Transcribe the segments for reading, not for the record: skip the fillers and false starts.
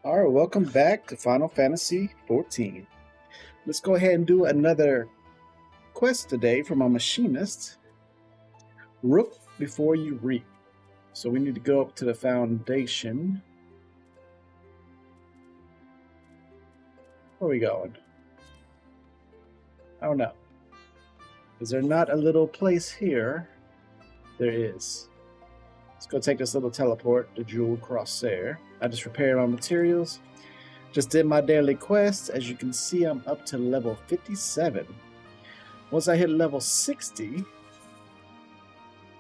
Alright, welcome back to Final Fantasy XIV. Let's go ahead and do another quest today from our machinist. Rook before you reap. So we need to go up to the foundation. Where are we going? I don't know. Is there not a little place here? There is. Let's go take this little teleport, the Jewel Crosshair. I just repaired my materials. Just did my daily quest. As you can see, I'm up to level 57. Once I hit level 60,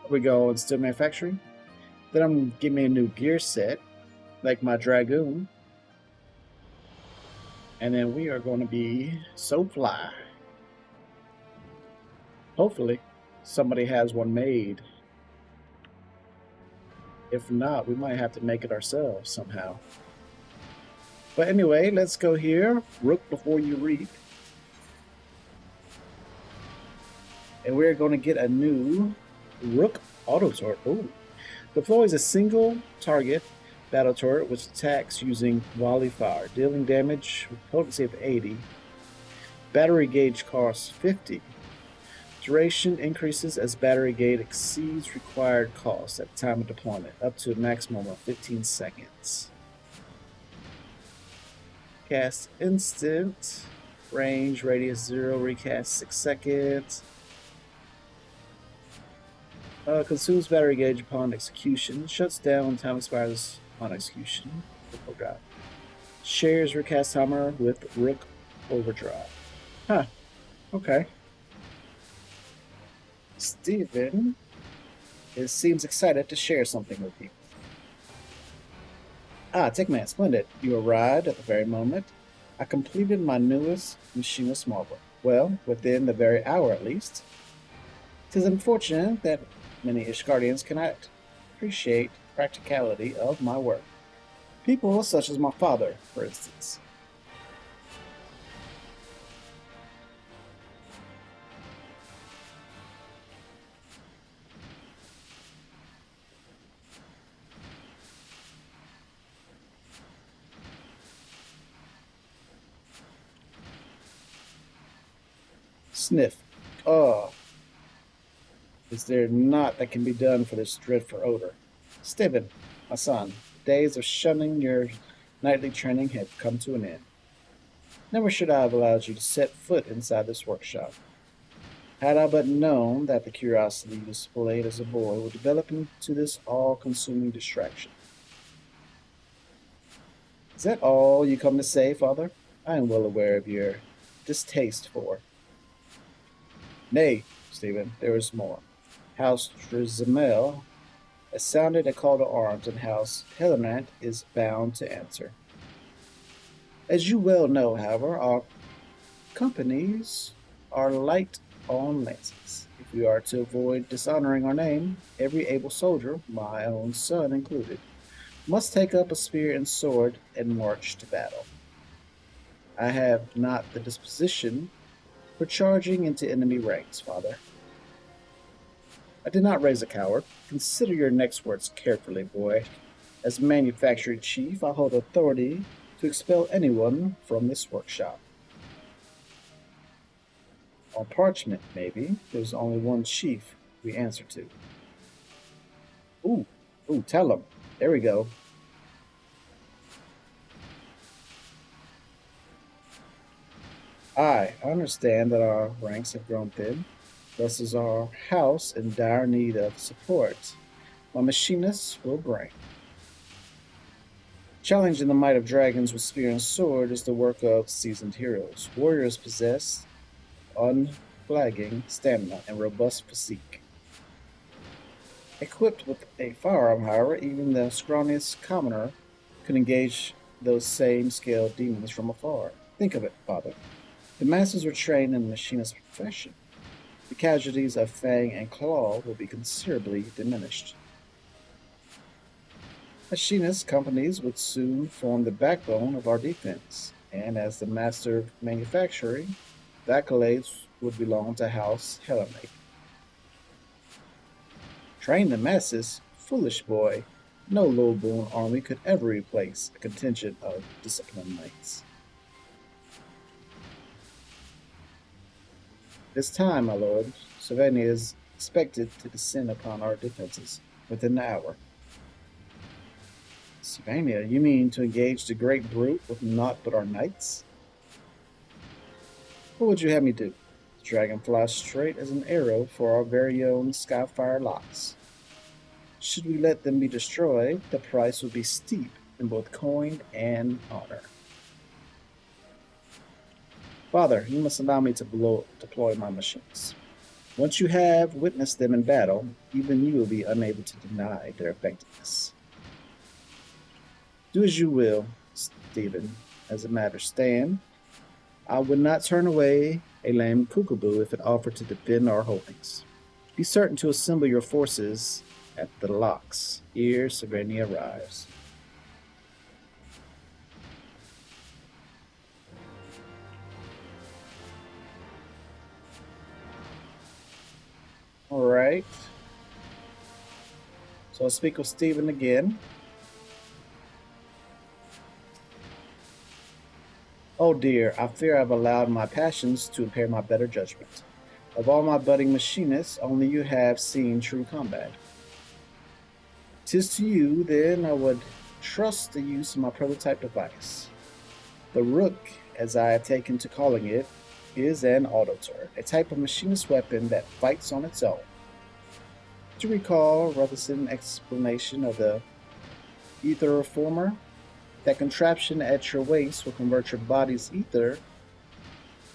we go and still manufacturing. Then I'm going to give me a new gear set, like my Dragoon. And then we are going to be so fly. Hopefully, somebody has one made. If not, we might have to make it ourselves somehow. But anyway, let's go here. Rook before you reap. And we're going to get a new Rook auto turret. Ooh. Deploys a single target battle turret which attacks using volley fire, dealing damage with potency of 80. Battery gauge costs 50. Duration increases as battery gauge exceeds required cost at the time of deployment, up to a maximum of 15 seconds. Cast instant. Range, radius 0, recast 6 seconds. Consumes battery gauge upon execution. Shuts down when time expires on execution. Overdrive. Shares recast timer with Rook Overdrive. Huh. Okay. Steven seems excited to share something with you. Tickman, splendid. You arrived at the very moment. I completed my newest machinist marvel. Well, within the very hour at least. 'Tis unfortunate that many Ishgardians cannot appreciate the practicality of my work. People such as my father, for instance. Sniff. Oh. Is there naught that can be done for this dreadful odor? Steven, my son, the days of shunning your nightly training have come to an end. Never should I have allowed you to set foot inside this workshop. Had I but known that the curiosity you displayed as a boy would develop into this all-consuming distraction. Is that all you come to say, Father? I am well aware of your distaste for. Nay, Stephen, there is more. House Drizemel has sounded a call to arms, and House Hellenrand is bound to answer. As you well know, however, our companies are light on lances. If we are to avoid dishonoring our name, every able soldier, my own son included, must take up a spear and sword and march to battle. I have not the disposition for charging into enemy ranks, Father. I did not raise a coward. Consider your next words carefully, boy. As manufacturing chief, I hold authority to expel anyone from this workshop. On parchment, maybe, there's only one chief we answer to. Ooh, tell him. There we go. I understand that our ranks have grown thin. Thus is our house in dire need of support. My machinists will bring. Challenging the might of dragons with spear and sword is the work of seasoned heroes. Warriors possess unflagging stamina and robust physique. Equipped with a firearm, however, even the scrawniest commoner could engage those same scaled demons from afar. Think of it, Father. The masters were trained in the machinist profession. The casualties of Fang and Claw will be considerably diminished. Machinist companies would soon form the backbone of our defense, and as the master of manufacturing, the accolades would belong to House Hellenrand. Train the masses? Foolish boy. No low-born army could ever replace a contingent of disciplined knights. This time, my lord, Savannah is expected to descend upon our defenses within an hour. Savannah, you mean to engage the great brute with naught but our knights? What would you have me do? The dragon flies straight as an arrow for our very own Skyfire locks. Should we let them be destroyed, the price would be steep in both coin and honor. Father, you must allow me to deploy my machines. Once you have witnessed them in battle, even you will be unable to deny their effectiveness. Do as you will, Stephen. As the matters stand, I would not turn away a lame kookaboo if it offered to defend our holdings. Be certain to assemble your forces at the locks ere Savannah arrives. All right. So I'll speak with Stephen again. Oh dear, I fear I've allowed my passions to impair my better judgment. Of all my budding machinists, only you have seen true combat. 'Tis to you, then, I would trust the use of my prototype device. The Rook, as I have taken to calling it, is an autoturret, a type of machinist weapon that fights on its own. To recall Rutherson's explanation of the ether reformer, that contraption at your waist will convert your body's ether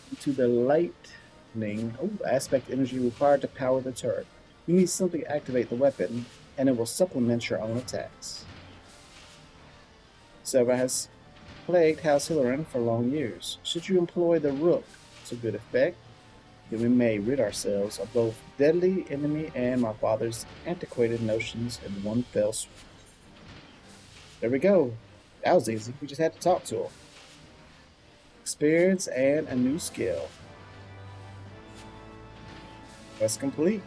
into the lightning aspect energy required to power the turret. You need simply to activate the weapon, and it will supplement your own attacks. Silver has plagued House Hilloran for long years. Should you employ the Rook to good effect, then we may rid ourselves of both deadly enemy and my father's antiquated notions in one fell swoop. There we go. That was easy. We just had to talk to him. Experience and a new skill. That's complete.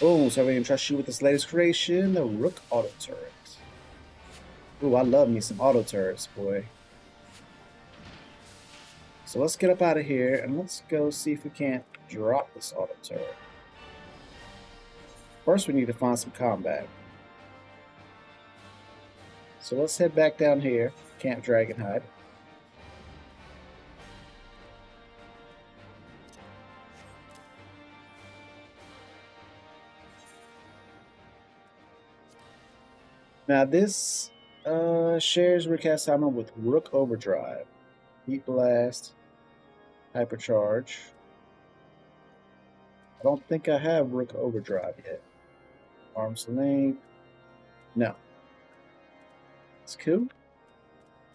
Oh, so we can trust you with this latest creation, the Rook Auto Turret. Oh, I love me some auto turrets, boy. So let's get up out of here and let's go see if we can't drop this auto turret. First, we need to find some combat. So let's head back down here, Camp Dragonhide. Now this shares recast armor with Rook Overdrive, Heat Blast, Hypercharge. I don't think I have Rook Overdrive yet. Arms length. No. It's cool.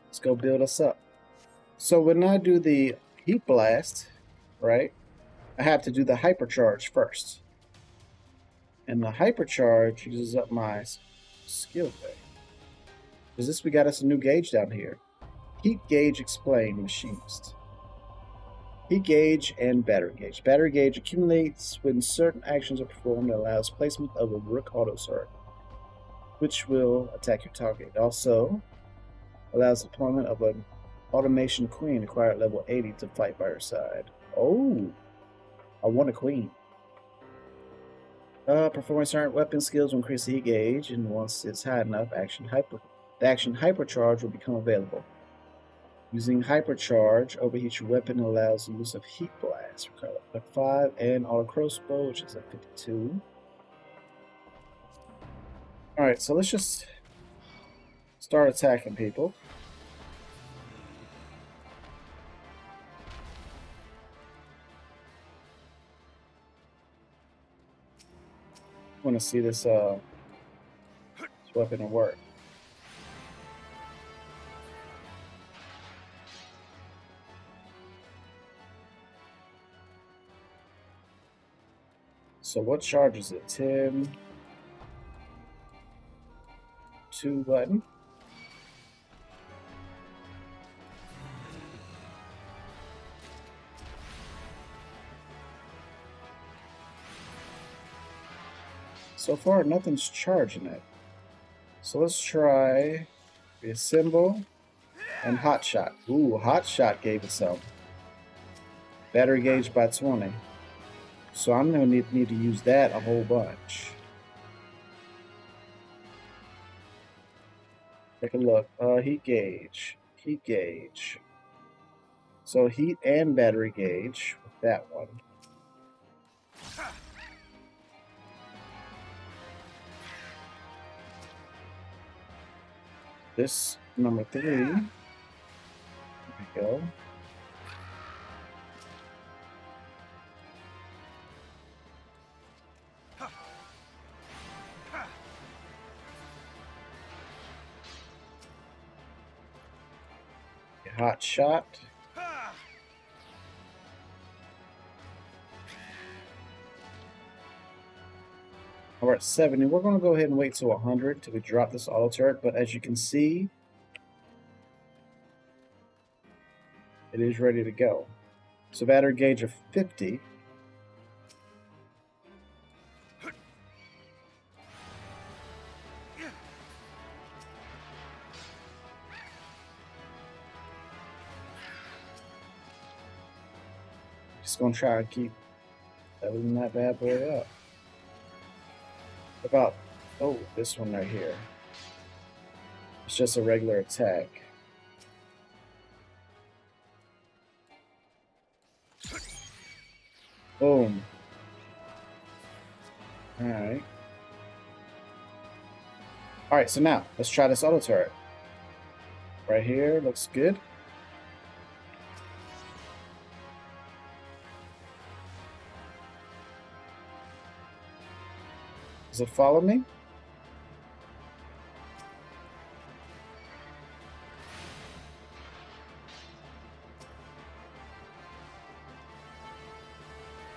Let's go build us up. So when I do the Heat Blast, right, I have to do the Hypercharge first. And the Hypercharge uses up my skill thing. Because this, we got us a new gauge down here. Heat Gauge Explained Machinist. Heat Gauge and Battery Gauge. Battery Gauge accumulates when certain actions are performed and allows placement of a Rook Auto Turret, which will attack your target. It also allows deployment of an Automation Queen acquired at level 80 to fight by your side. Oh, I want a Queen. Performing certain weapon skills will increase the heat gauge, and once it's high enough, the action Hypercharge will become available. Using Hypercharge overheats your weapon and allows the use of Heat Blast, FFXIV, and Auto Crossbow, which is at 52. Alright, so let's just start attacking people. I want to see this weapon work. So what charges it? 10. 2 button. So far, nothing's charging it. So let's try Reassemble and Hot Shot. Ooh, Hot Shot gave it some. Battery gauge by 20. So I'm going to need to use that a whole bunch. Take a look. Heat gauge. Heat gauge. So heat and battery gauge with that one. This number 3. There we go. Hot shot. We're at 70. We're going to go ahead and wait till 100 till we drop this auto turret. But as you can see, it is ready to go. So battery gauge of 50. Just going to try and keep leveling that bad boy up. About, oh, this one right here. It's just a regular attack. Boom. Alright. Alright, so now, let's try this auto turret. Right here, looks good. Does it follow me?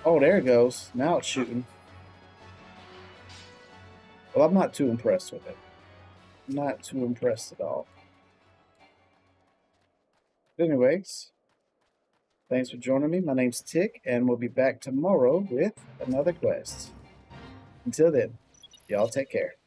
Oh, there it goes. Now it's shooting. Well, I'm not too impressed with it. Not too impressed at all. But anyways, thanks for joining me. My name's Tick, and we'll be back tomorrow with another quest. Until then, y'all take care.